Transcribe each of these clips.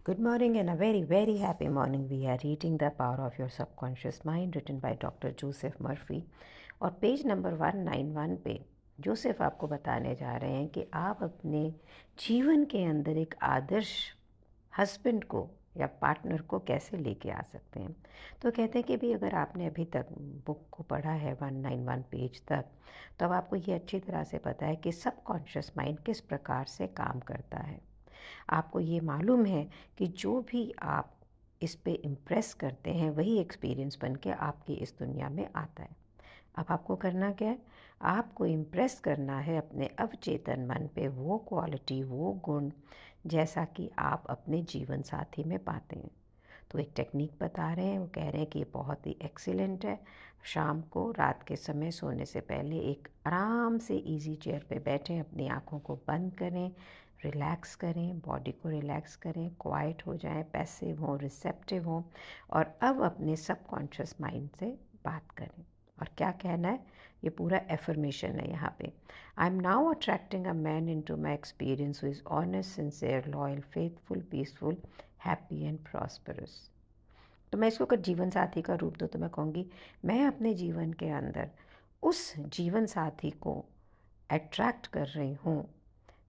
Good morning and a very, very happy morning. We are reading The Power of Your Subconscious Mind written by Dr. Joseph Murphy. और page number 191 पे Joseph आपको बताने जा रहे हैं कि आप अपने जीवन के अंदर एक आदर्श हस्बैंड को या पार्टनर को कैसे लेके आ सकते हैं। तो कहते हैं कि भी अगर आपने अभी तक बुक को पढ़ा है 191 पेज तक, तो अब आपको ये अच्छी तरह से पता है कि सबकॉन्शियस माइंड किस प्रकार से काम करता है। आपको ये मालूम है कि जो भी आप इस पे इम्प्रेस करते हैं वही एक्सपीरियंस बन के आपकी इस दुनिया में आता है। अब आपको करना क्या है? आपको इम्प्रेस करना है अपने अवचेतन मन पे वो क्वालिटी, वो गुण जैसा कि आप अपने जीवन साथी में पाते हैं। तो एक टेक्निक बता रहे हैं, वो कह रहे हैं कि ये बहुत ही एक्सीलेंट है। शाम को रात के समय सोने से पहले एक आराम से इजी चेयर पे बैठें, अपनी आँखों को बंद करें, रिलैक्स करें, बॉडी को रिलैक्स करें, क्वाइट हो जाएं, पैसिव हों, रिसेप्टिव हों और अब अपने सबकॉन्शियस माइंड से बात करें। और क्या कहना है? ये पूरा एफर्मेशन है यहाँ पे। I am now attracting a man into my experience who is honest, sincere, loyal, faithful, peaceful, happy and prosperous. तो मैं इसको अगर जीवन साथी का रूप दूँ तो मैं कहूँगी मैं अपने जीवन के अंदर उस जीवन साथी को अट्रैक्ट कर रही हूँ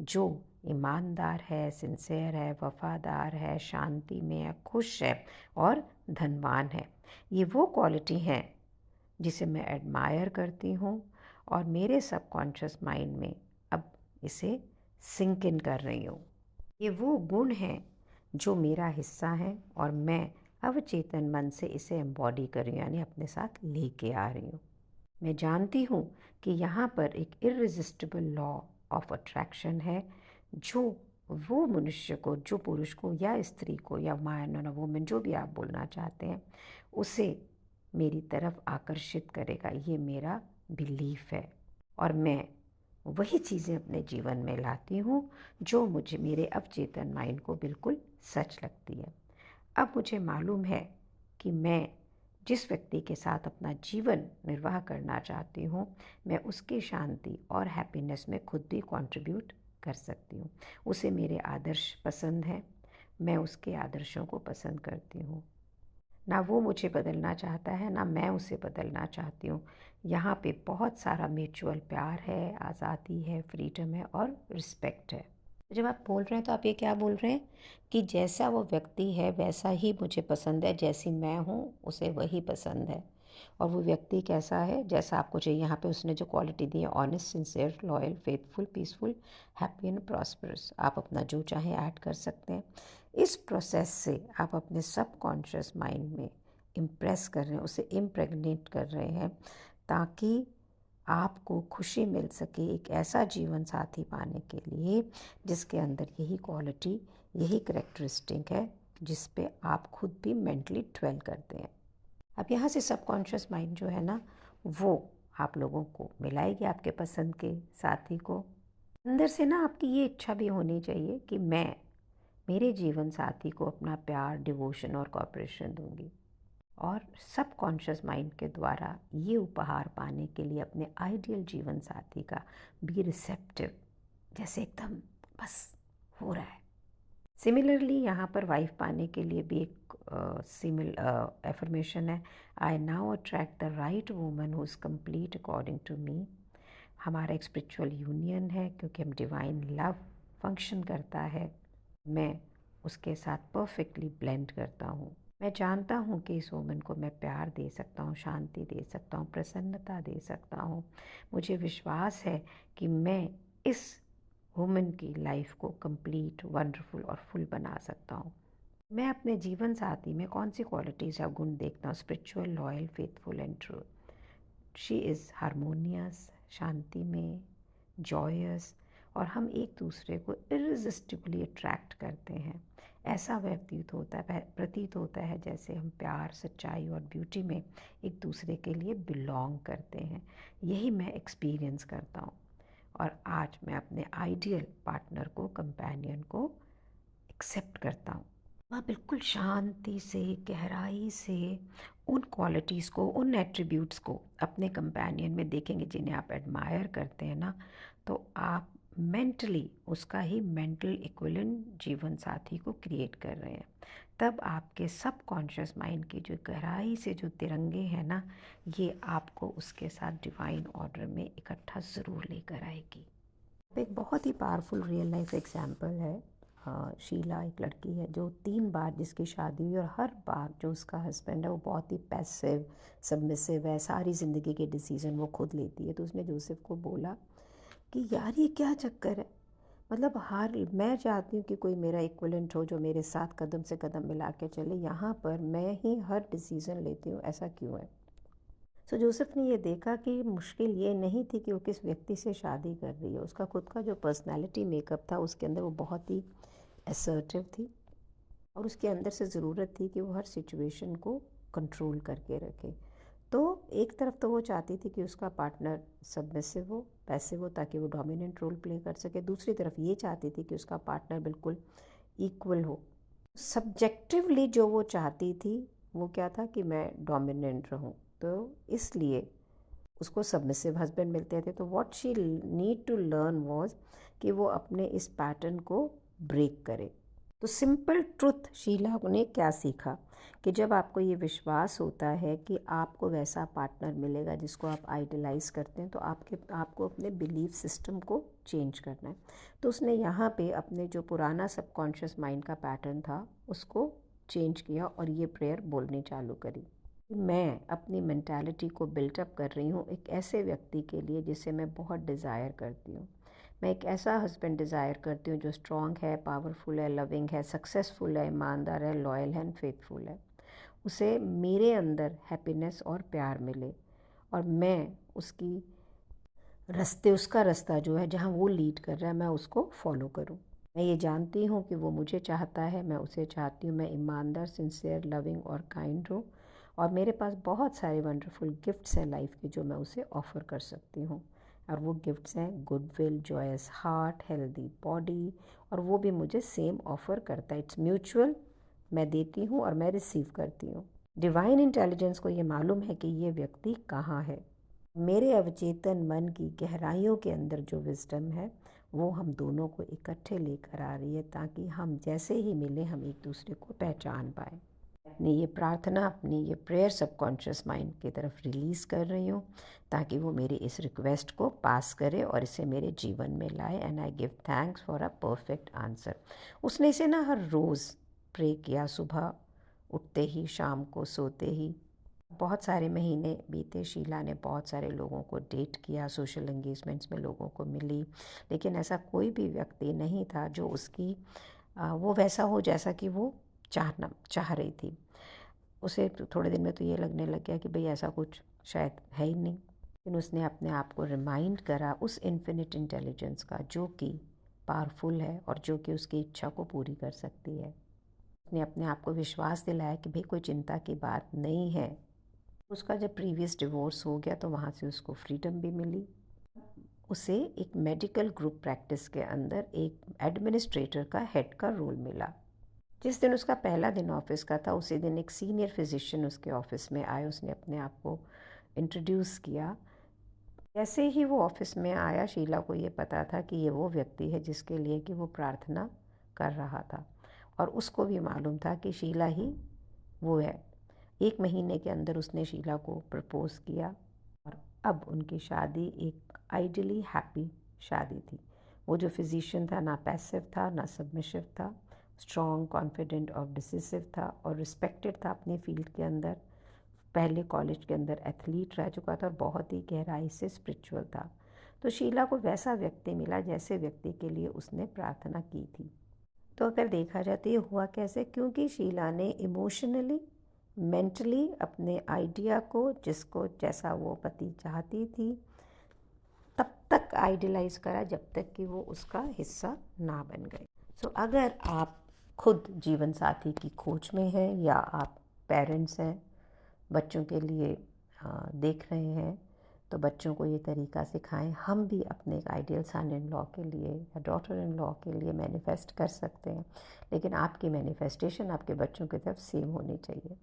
जो ईमानदार है, सिंसियर है, वफादार है, शांति में है, खुश है और धनवान है। ये वो क्वालिटी हैं जिसे मैं एडमायर करती हूँ और मेरे सबकॉन्शियस माइंड में अब इसे सिंक इन कर रही हूँ। ये वो गुण हैं जो मेरा हिस्सा है और मैं अवचेतन मन से इसे एम्बॉडी कर रही हूँ, यानी अपने साथ लेके आ रही हूँ। मैं जानती हूँ कि यहाँ पर एक इररेजिस्टिबल लॉ ऑफ अट्रैक्शन है जो वो मनुष्य को, जो पुरुष को या स्त्री को या मैन और वुमेन, जो भी आप बोलना चाहते हैं, उसे मेरी तरफ आकर्षित करेगा। ये मेरा बिलीफ है और मैं वही चीज़ें अपने जीवन में लाती हूँ जो मुझे, मेरे अवचेतन माइंड को बिल्कुल सच लगती है। अब मुझे मालूम है कि मैं जिस व्यक्ति के साथ अपना जीवन निर्वाह करना चाहती हूँ, मैं उसकी शांति और हैप्पीनेस में खुद भी कंट्रीब्यूट कर सकती हूँ। उसे मेरे आदर्श पसंद हैं, मैं उसके आदर्शों को पसंद करती हूँ। ना वो मुझे बदलना चाहता है, ना मैं उसे बदलना चाहती हूँ। यहाँ पे बहुत सारा म्यूचुअल प्यार है, आज़ादी है, फ्रीडम है और रिस्पेक्ट है। जब आप बोल रहे हैं तो आप ये क्या बोल रहे हैं कि जैसा वो व्यक्ति है वैसा ही मुझे पसंद है, जैसी मैं हूँ उसे वही पसंद है। और वो व्यक्ति कैसा है, जैसा आपको चाहिए। यहाँ पे उसने जो क्वालिटी दी है, honest, sincere, loyal, faithful, peaceful, happy and prosperous, आप अपना जो चाहे ऐड कर सकते हैं। इस प्रोसेस से आप अपने सबकॉन्शियस माइंड में इम्प्रेस कर रहे हैं, उसे इम्प्रेगनेट कर रहे हैं ताकि आपको खुशी मिल सके एक ऐसा जीवन साथी पाने के लिए जिसके अंदर यही क्वालिटी, यही करेक्टरिस्टिक है जिस पे आप खुद भी मेंटली ट्वेल करते हैं। अब यहाँ से सबकॉन्शियस माइंड जो है ना, वो आप लोगों को मिलाएगी आपके पसंद के साथी को। अंदर से ना आपकी ये इच्छा भी होनी चाहिए कि मैं मेरे जीवन साथी को अपना प्यार, डिवोशन और कॉपरेशन दूंगी। और सबकॉन्शियस माइंड के द्वारा ये उपहार पाने के लिए अपने आइडियल जीवन साथी का बी रिसेप्टिव, जैसे एकदम बस हो रहा है। सिमिलरली यहाँ पर वाइफ पाने के लिए भी एक एफर्मेशन है, I now attract the right woman who is complete according to me. हमारा एक स्पिरिचुअल यूनियन है क्योंकि हम डिवाइन लव फंक्शन करता है। मैं उसके साथ परफेक्टली ब्लेंड करता हूँ। मैं जानता हूँ कि इस वुमन को मैं प्यार दे सकता हूँ, शांति दे सकता हूँ, प्रसन्नता दे सकता हूँ। मुझे विश्वास है कि मैं इस वुमन की लाइफ को कंप्लीट, वंडरफुल और फुल बना सकता हूँ। मैं अपने जीवन साथी में कौन सी क्वालिटीज़ या गुण देखता हूँ? Spiritual, loyal, faithful and true. She is harmonious, शांति में, जॉयस, और हम एक दूसरे को इररेजिस्टिबली अट्रैक्ट करते हैं। ऐसा प्रतीत होता है जैसे हम प्यार, सच्चाई और ब्यूटी में एक दूसरे के लिए बिलोंग करते हैं। यही मैं एक्सपीरियंस करता हूँ और आज मैं अपने आइडियल पार्टनर को, कंपेनियन को एक्सेप्ट करता हूँ। वह बिल्कुल शांति से, गहराई से उन क्वालिटीज़ को, उन एट्रीब्यूट्स को अपने कंपेनियन में देखेंगे जिन्हें आप एडमायर करते हैं ना, तो आप मेंटली उसका ही मेंटल इक्विवेलेंट जीवन साथी को क्रिएट कर रहे हैं, तब आपके सबकॉन्शियस माइंड की जो गहराई से जो तिरंगे हैं ना, ये आपको उसके साथ डिवाइन ऑर्डर में इकट्ठा ज़रूर लेकर आएगी। एक बहुत ही पावरफुल रियल लाइफ एग्जाम्पल है। शीला एक लड़की है जो 3 बार जिसकी शादी हुई, और हर बार जो उसका हस्बैंड है वो बहुत ही पैसिव सबमिसिव है, सारी ज़िंदगी के डिसीज़न वो खुद लेती है। तो उसने जोसेफ को बोला कि यार ये क्या चक्कर है, मतलब मैं चाहती हूँ कि कोई मेरा इक्विवेलेंट हो जो मेरे साथ कदम से कदम मिला के चले, यहाँ पर मैं ही हर डिसीज़न लेती हूँ, ऐसा क्यों है। सो जोसेफ ने ये देखा कि मुश्किल ये नहीं थी कि वो किस व्यक्ति से शादी कर रही है, उसका खुद का जो पर्सनालिटी मेकअप था उसके अंदर वो बहुत ही असर्टिव थी, और उसके अंदर से ज़रूरत थी कि वो हर सिचुएशन को कंट्रोल करके रखे। तो एक तरफ तो वो चाहती थी कि उसका पार्टनर सबमिसिव हो, पैसिव हो, ताकि वो डोमिनेंट रोल प्ले कर सके। दूसरी तरफ ये चाहती थी कि उसका पार्टनर बिल्कुल इक्वल हो। सब्जेक्टिवली जो वो चाहती थी वो क्या था कि मैं डोमिनेंट रहूं, तो इसलिए उसको सबमिसिव हस्बैंड मिलते थे। तो what she need to learn was कि वो अपने इस पैटर्न को ब्रेक करे। तो सिंपल ट्रुथ शीला ने क्या सीखा कि जब आपको ये विश्वास होता है कि आपको वैसा पार्टनर मिलेगा जिसको आप आइडलाइज करते हैं, तो आपको अपने बिलीफ सिस्टम को चेंज करना है। तो उसने यहाँ पे अपने जो पुराना सबकॉन्शियस माइंड का पैटर्न था उसको चेंज किया और ये प्रेयर बोलनी चालू करी। मैं अपनी मेंटालिटी को बिल्टअप कर रही हूँ एक ऐसे व्यक्ति के लिए जिसे मैं बहुत डिज़ायर करती हूँ। मैं एक ऐसा हस्बैंड डिज़ायर करती हूँ जो स्ट्रॉन्ग है, पावरफुल है, लविंग है, सक्सेसफुल है, ईमानदार है, लॉयल है, फेथफुल है। उसे मेरे अंदर हैप्पीनेस और प्यार मिले, और मैं उसका रास्ता जो है जहाँ वो लीड कर रहा है मैं उसको फॉलो करूँ। मैं ये जानती हूँ कि वो मुझे चाहता है, मैं उसे चाहती हूँ। मैं ईमानदार, सिंसियर, लविंग और काइंड हूँ, और मेरे पास बहुत सारे वंडरफुल गिफ्ट्स हैं लाइफ के जो मैं उसे ऑफ़र कर सकती हूँ। और वो गिफ्ट्स हैं goodwill, joyous heart, healthy body, और वो भी मुझे सेम ऑफ़र करता है। इट्स म्यूचुअल, मैं देती हूँ और मैं रिसीव करती हूँ। डिवाइन इंटेलिजेंस को ये मालूम है कि ये व्यक्ति कहाँ है। मेरे अवचेतन मन की गहराइयों के अंदर जो विजडम है वो हम दोनों को इकट्ठे लेकर आ रही है, ताकि हम जैसे ही मिले हम एक दूसरे को पहचान पाए। अपनी ये प्रार्थना, अपनी ये प्रेयर सबकॉन्शियस माइंड की तरफ रिलीज़ कर रही हूँ, ताकि वो मेरी इस रिक्वेस्ट को पास करे और इसे मेरे जीवन में लाए। And I give thanks for a perfect answer. उसने इसे ना हर रोज़ प्रे किया, सुबह उठते ही, शाम को सोते ही। बहुत सारे महीने बीते, शीला ने बहुत सारे लोगों को डेट किया, सोशल एंगेजमेंट्स में लोगों को मिली, लेकिन ऐसा कोई भी व्यक्ति नहीं था जो उसकी वो वैसा हो जैसा कि वो चाह रही थी। उसे थोड़े दिन में तो ये लगने लग गया कि भाई ऐसा कुछ शायद है ही नहीं। लेकिन उसने अपने आप को रिमाइंड करा उस इन्फिनिट इंटेलिजेंस का जो कि पावरफुल है और जो कि उसकी इच्छा को पूरी कर सकती है। उसने अपने आप को विश्वास दिलाया कि भाई कोई चिंता की बात नहीं है। उसका जब प्रीवियस डिवोर्स हो गया तो वहाँ से उसको फ्रीडम भी मिली। उसे एक मेडिकल ग्रुप प्रैक्टिस के अंदर एक एडमिनिस्ट्रेटर का हेड का रोल मिला। जिस दिन उसका पहला दिन ऑफिस का था उसी दिन एक सीनियर फिजिशियन उसके ऑफिस में आए। उसने अपने आप को इंट्रोड्यूस किया। जैसे ही वो ऑफिस में आया, शीला को ये पता था कि ये वो व्यक्ति है जिसके लिए कि वो प्रार्थना कर रहा था, और उसको भी मालूम था कि शीला ही वो है। 1 महीने के अंदर उसने शीला को प्रपोज़ किया, और अब उनकी शादी एक आइडियली हैप्पी शादी थी। वो जो फिजिशियन था ना पैसिव था ना सबमिसिव था, स्ट्रॉन्ग, कॉन्फिडेंट और डिसिसिव था, और रिस्पेक्टेड था अपने फील्ड के अंदर। पहले कॉलेज के अंदर एथलीट रह चुका था और बहुत ही गहराई से स्पिरिचुअल था। तो शीला को वैसा व्यक्ति मिला जैसे व्यक्ति के लिए उसने प्रार्थना की थी। तो अगर देखा जाए तो ये हुआ कैसे, क्योंकि शीला ने इमोशनली, मेंटली अपने आइडिया को, जिसको जैसा वो पति चाहती थी, तब तक आइडियलाइज करा जब तक कि वो उसका हिस्सा ना बन गए। सो अगर आप खुद जीवन साथी की खोज में हैं, या आप पेरेंट्स हैं, बच्चों के लिए देख रहे हैं, तो बच्चों को ये तरीका सिखाएं। हम भी अपने एक आइडियल सन इन लॉ के लिए या डॉटर इन लॉ के लिए मैनिफेस्ट कर सकते हैं, लेकिन आपकी मैनिफेस्टेशन आपके बच्चों की तरफ सेम होनी चाहिए।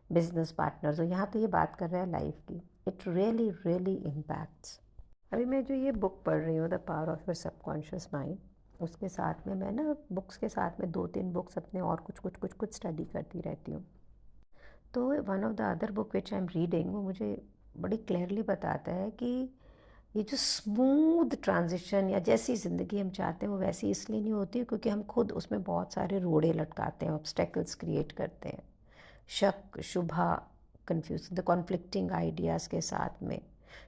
बिजनेस पार्टनर्स हो, यहाँ तो ये बात कर रहे हैं लाइफ की, इट रियली रियली इम्पैक्ट्स। अभी मैं जो ये बुक पढ़ रही हूँ the power of your subconscious mind, उसके साथ में मैं ना बुक्स के साथ में 2-3 बुक्स अपने और कुछ स्टडी करती रहती हूँ। तो one of the other book which I am reading वो मुझे बड़ी क्लियरली बताता है कि ये जो स्मूथ ट्रांजिशन या जैसी ज़िंदगी हम चाहते हैं वो वैसी इसलिए नहीं होती क्योंकि हम खुद उसमें बहुत सारे रोड़े लटकाते हैं, ऑब्स्टेकल्स क्रिएट करते हैं, शक शुबा, कन्फ्यूज द कॉन्फ्लिक्टिंग आइडियाज़ के साथ में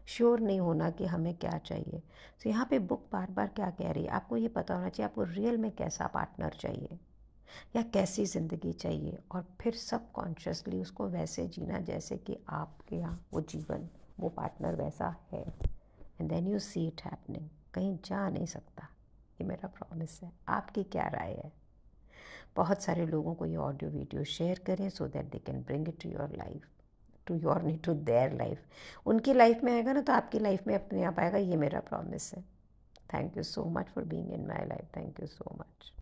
श्योर नहीं होना कि हमें क्या चाहिए। तो यहाँ पे बुक बार बार क्या कह रही है, आपको ये पता होना चाहिए आपको रियल में कैसा पार्टनर चाहिए या कैसी ज़िंदगी चाहिए, और फिर सब कॉन्शियसली उसको वैसे जीना जैसे कि आपके यहाँ वो जीवन वो पार्टनर वैसा है, and then you see it happening. कहीं जा नहीं सकता, ये मेरा प्रॉमिस है। आपकी क्या राय है? बहुत सारे लोगों को ये ऑडियो वीडियो शेयर करें so that they can bring it to your life, to your नहीं टू देयर लाइफ। उनकी लाइफ में आएगा ना तो आपकी लाइफ में अपने आप आएगा, ये मेरा प्रॉमिस है। Thank you so much for being in my life. Thank you so much.